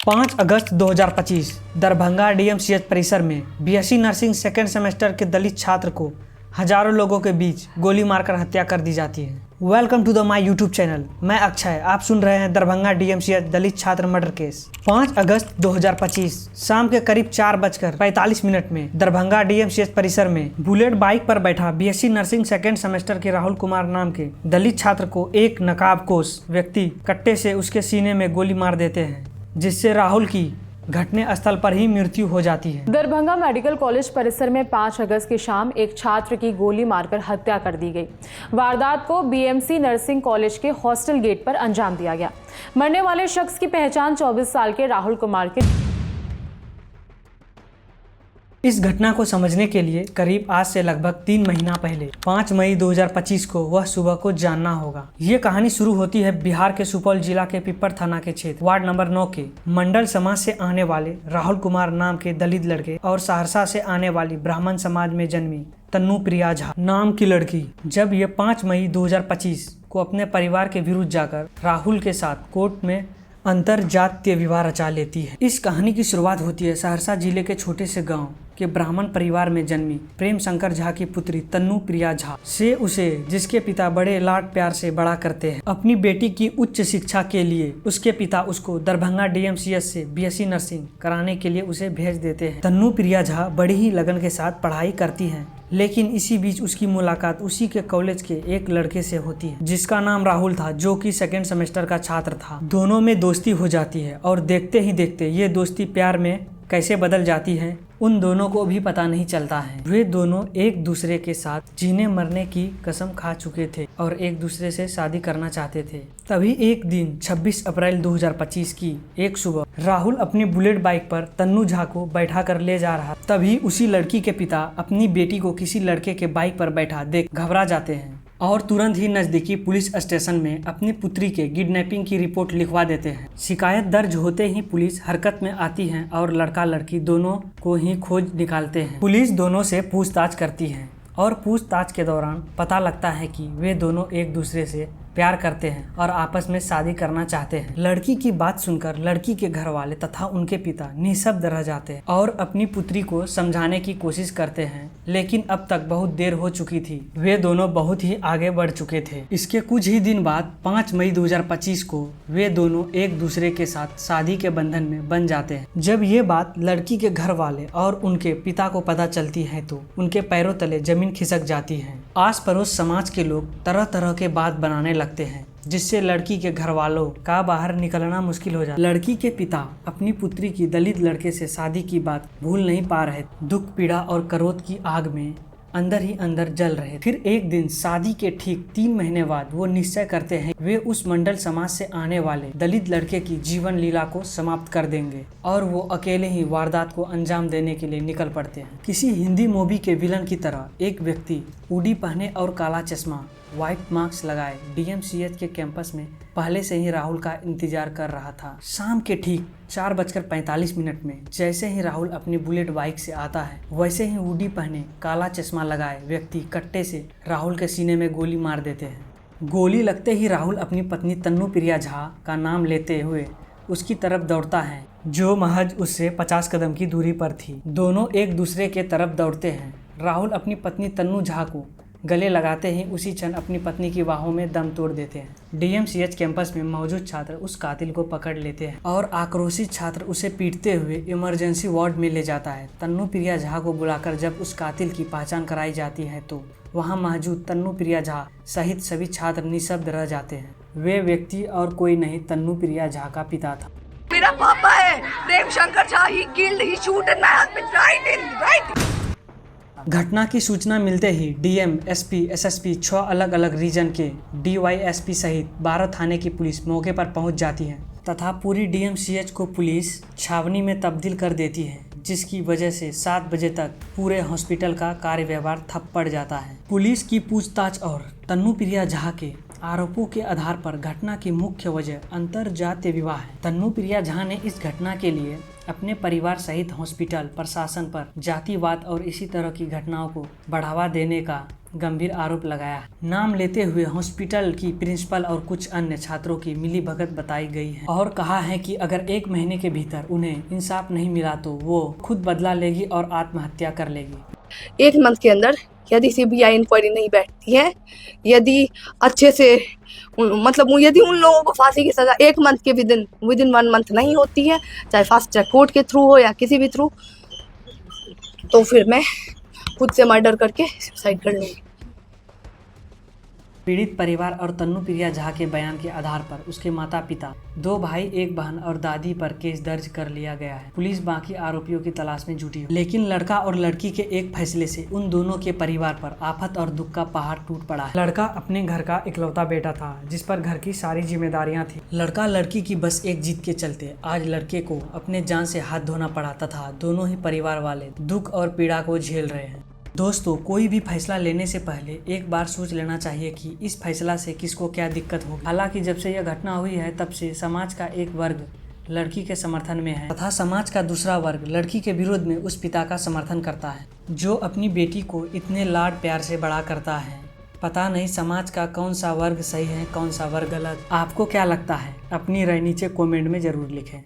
5 अगस्त 2025 Darbhanga DMCH परिसर में BSc nursing second semester के दलित छात्र को हजारों लोगों के बीच गोली मारकर हत्या कर दी जाती है। Welcome to the my YouTube channel. मैं अक्षय, आप सुन रहे हैं दरभंगा डीएमसीएच दलित छात्र मर्डर केस। 5 अगस्त 2025 शाम के करीब 4:45 में दरभंगा डीएमसीएच परिसर में बुलेट बाइक पर बैठा बीएससी नर्सिंग सेकेंड सेमेस्टर के राहुल कुमार नाम के दलित छात्र को एक नकाबपोश व्यक्ति कट्टे से उसके सीने में गोली मार देते हैं, जिससे राहुल की घटना स्थल पर ही मृत्यु हो जाती है। दरभंगा मेडिकल कॉलेज परिसर में 5 अगस्त की शाम एक छात्र की गोली मारकर हत्या कर दी गई। वारदात को बीएमसी नर्सिंग कॉलेज के हॉस्टल गेट पर अंजाम दिया गया। मरने वाले शख्स की पहचान 24 साल के राहुल कुमार के। इस घटना को समझने के लिए करीब आज से लगभग 3 महीना पहले 5 मई 2025 को वह सुबह को जानना होगा। ये कहानी शुरू होती है बिहार के सुपौल जिला के पिपर थाना के क्षेत्र वार्ड नंबर 9 के मंडल समाज से आने वाले राहुल कुमार नाम के दलित लड़के और सहरसा से आने वाली ब्राह्मण समाज में जन्मी तन्नू प्रिया झा नाम की लड़की जब ये 5 मई 2025 को अपने परिवार के विरुद्ध जाकर राहुल के साथ कोर्ट में अंतर जातीय विवाह रचा लेती है। इस कहानी की शुरुआत होती है सहरसा जिले के छोटे से गांव के ब्राह्मण परिवार में जन्मी प्रेम शंकर झा की पुत्री तन्नू प्रिया झा से उसे जिसके पिता बड़े लाड प्यार से बड़ा करते हैं। अपनी बेटी की उच्च शिक्षा के लिए उसके पिता उसको दरभंगा डीएमसीएच से बीएससी नर्सिंग कराने के लिए उसे भेज देते हैं। तन्नू प्रिया झा बड़ी ही लगन के साथ पढ़ाई करती हैं, लेकिन इसी बीच उसकी मुलाकात उसी के कॉलेज के एक लड़के से होती है जिसका नाम राहुल था, जो कि सेकेंड सेमेस्टर का छात्र था। दोनों में दोस्ती हो जाती है और देखते ही देखते ये दोस्ती प्यार में कैसे बदल जाती है उन दोनों को भी पता नहीं चलता है। वे दोनों एक दूसरे के साथ जीने मरने की कसम खा चुके थे और एक दूसरे से शादी करना चाहते थे। तभी एक दिन 26 अप्रैल 2025 की एक सुबह राहुल अपनी बुलेट बाइक पर तन्नू झा को बैठा कर ले जा रहा। तभी उसी लड़की के पिता अपनी बेटी को किसी लड़के के बाइक पर बैठा देख घबरा जाते हैं और तुरंत ही नजदीकी पुलिस स्टेशन में अपनी पुत्री के किडनैपिंग की रिपोर्ट लिखवा देते हैं। शिकायत दर्ज होते ही पुलिस हरकत में आती है और लड़का लड़की दोनों को ही खोज निकालते हैं। पुलिस दोनों से पूछताछ करती है और पूछताछ के दौरान पता लगता है कि वे दोनों एक दूसरे से प्यार करते हैं और आपस में शादी करना चाहते हैं। लड़की की बात सुनकर लड़की के घर वाले तथा उनके पिता निःशब्द रह जाते हैं और अपनी पुत्री को समझाने की कोशिश करते हैं, लेकिन अब तक बहुत देर हो चुकी थी। वे दोनों बहुत ही आगे बढ़ चुके थे। इसके कुछ ही दिन बाद 5 मई 2025 को वे दोनों एक दूसरे के साथ शादी के बंधन में बन जाते हैं। जब ये बात लड़की के घर वाले और उनके पिता को पता चलती है तो उनके पैरों तले जमीन खिसक जाती है। आस पड़ोस समाज के लोग तरह तरह के बात बनाने लगते हैं, जिससे लड़की के घर वालों का बाहर निकलना मुश्किल हो जाता। लड़की के पिता अपनी पुत्री की दलित लड़के से शादी की बात भूल नहीं पा रहे, दुख पीड़ा और क्रोध की आग में अंदर ही अंदर जल रहे। फिर एक दिन शादी के ठीक 3 महीने बाद वो निश्चय करते हैं वे उस मंडल समाज से आने वाले दलित लड़के की जीवन लीला को समाप्त कर देंगे और वो अकेले ही वारदात को अंजाम देने के लिए निकल पड़ते हैं। किसी हिंदी मूवी के विलन की तरह एक व्यक्ति हुडी पहने और काला चश्मा व्हाइट मास्क लगाए डीएमसीएच के कैंपस में पहले से ही राहुल का इंतजार कर रहा था। शाम के ठीक 4:45 में जैसे ही राहुल अपनी बुलेट बाइक से आता है, वैसे ही हुडी पहने काला चश्मा लगाए व्यक्ति कट्टे से राहुल के सीने में गोली मार देते हैं। गोली लगते ही राहुल अपनी पत्नी तन्नू प्रिया झा का नाम लेते हुए उसकी तरफ दौड़ता है, जो महज उससे 50 कदम की दूरी पर थी। दोनों एक दूसरे के तरफ दौड़ते हैं। राहुल अपनी पत्नी तन्नू झा को गले लगाते ही उसी क्षण अपनी पत्नी की बाहों में दम तोड़ देते हैं। डीएमसीएच कैंपस में मौजूद छात्र उस कातिल को पकड़ लेते हैं और आक्रोशित छात्र उसे पीटते हुए इमरजेंसी वार्ड में ले जाता है। तन्नू प्रिया झा को बुलाकर जब उस कातिल की पहचान कराई जाती है तो वहां मौजूद तन्नू प्रिया झा सहित सभी छात्र निःशब्द रह जाते हैं। वे व्यक्ति और कोई नहीं तन्नू प्रिया झा का पिता था। मेरा पापा है Prem Shankar Jha. He killed, he shooted my husband right. घटना की सूचना मिलते ही डीएम, एसपी, एसएसपी 6 अलग अलग रीजन के डीवाईएसपी सहित 12 थाने की पुलिस मौके पर पहुंच जाती है तथा पूरी डीएमसीएच को पुलिस छावनी में तब्दील कर देती है, जिसकी वजह से 7 बजे तक पूरे हॉस्पिटल का कार्य व्यवहार ठप पड़ जाता है। पुलिस की पूछताछ और तन्नू प्रिया झा के आरोपों के आधार पर घटना की मुख्य वजह अंतर जातीय विवाह है। तन्नू प्रिया झा ने इस घटना के लिए अपने परिवार सहित हॉस्पिटल प्रशासन पर जातिवाद और इसी तरह की घटनाओं को बढ़ावा देने का गंभीर आरोप लगाया। नाम लेते हुए हॉस्पिटल की प्रिंसिपल और कुछ अन्य छात्रों की मिलीभगत बताई गई है और कहा है कि अगर 1 महीने के भीतर उन्हें इंसाफ नहीं मिला तो वो खुद बदला लेगी और आत्महत्या कर लेगी। 1 मंथ के अंदर यदि सीबीआई इंक्वायरी नहीं बैठती है, यदि अच्छे से यदि उन लोगों को फांसी की सजा 1 मंथ के विद इन 1 मंथ नहीं होती है, चाहे फास्ट ट्रैक कोर्ट के थ्रू हो या किसी भी थ्रू, तो फिर मैं खुद से मर्डर करके सुसाइड कर लूँगी। पीड़ित परिवार और तन्नू प्रिया झा के बयान के आधार पर उसके माता पिता, 2 भाई, 1 बहन और दादी पर केस दर्ज कर लिया गया है। पुलिस बाकी आरोपियों की तलाश में जुटी है, लेकिन लड़का और लड़की के एक फैसले से उन दोनों के परिवार पर आफत और दुख का पहाड़ टूट पड़ा है। लड़का अपने घर का इकलौता बेटा था जिस पर घर की सारी जिम्मेदारियां थी। लड़का लड़की की बस एक जिद के चलते आज लड़के को अपने जान से हाथ धोना पड़ा तथा दोनों ही परिवार वाले दुख और पीड़ा को झेल रहे हैं। दोस्तों, कोई भी फैसला लेने से पहले एक बार सोच लेना चाहिए कि इस फैसला से किसको क्या दिक्कत होगी। हालांकि जब से यह घटना हुई है तब से समाज का एक वर्ग लड़की के समर्थन में है तथा समाज का दूसरा वर्ग लड़की के विरोध में उस पिता का समर्थन करता है जो अपनी बेटी को इतने लाड प्यार से बड़ा करता है। पता नहीं समाज का कौन सा वर्ग सही है, कौन सा वर्ग गलत। आपको क्या लगता है? अपनी राय नीचे कमेंट में जरूर लिखें।